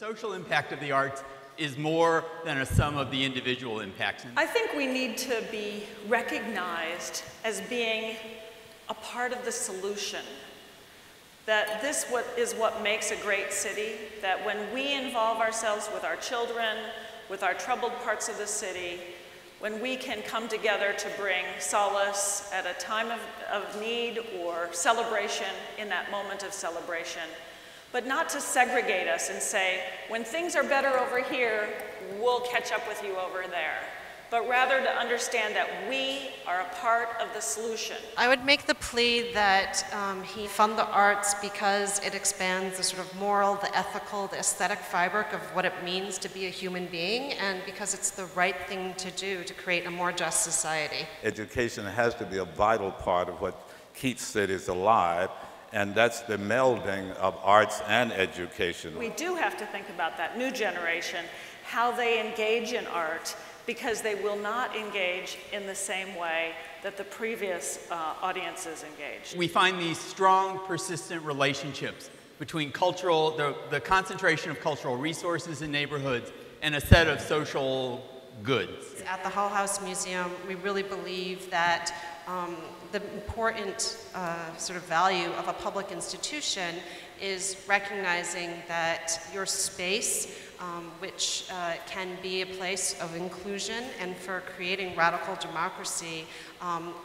social impact of the arts is more than a sum of the individual impacts. I think we need to be recognized as being a part of the solution. That this is what makes a great city, that when we involve ourselves with our children, with our troubled parts of the city, when we can come together to bring solace at a time of need or celebration in that moment of celebration, but not to segregate us and say, when things are better over here, we'll catch up with you over there. But rather to understand that we are a part of the solution. I would make the plea that he fund the arts because it expands the sort of moral, the ethical, the aesthetic fabric of what it means to be a human being, and because it's the right thing to do to create a more just society. Education has to be a vital part of what keeps cities alive, and that's the melding of arts and education. We do have to think about that new generation, how they engage in art, because they will not engage in the same way that the previous audiences engaged. We find these strong, persistent relationships between the concentration of cultural resources in neighborhoods and a set of social goods. At the Hull House Museum, we really believe that the important sort of value of a public institution is recognizing that your space, which can be a place of inclusion and for creating radical democracy,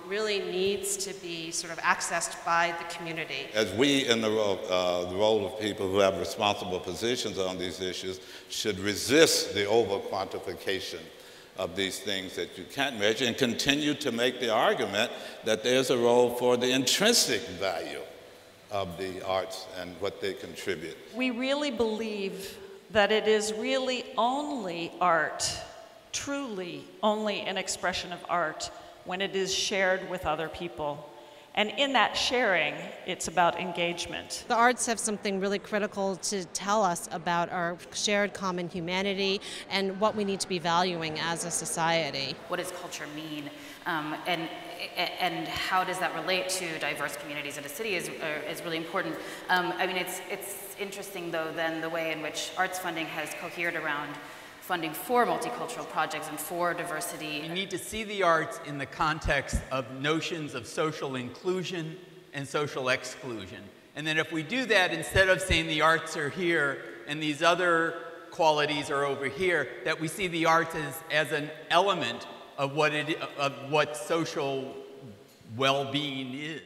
really needs to be sort of accessed by the community. As we in the role of people who have responsible positions on these issues should resist the over-quantification of these things that you can't measure and continue to make the argument that there's a role for the intrinsic value of the arts and what they contribute. We really believe that it is really only art, truly only an expression of art, when it is shared with other people. And in that sharing, it's about engagement. The arts have something really critical to tell us about our shared common humanity and what we need to be valuing as a society. What does culture mean? And how does that relate to diverse communities in a city is really important. I mean, it's interesting, though, then the way in which arts funding has cohered around funding for multicultural projects and for diversity. We need to see the arts in the context of notions of social inclusion and social exclusion. And then if we do that, instead of saying the arts are here and these other qualities are over here, that we see the arts as an element of what social well-being is.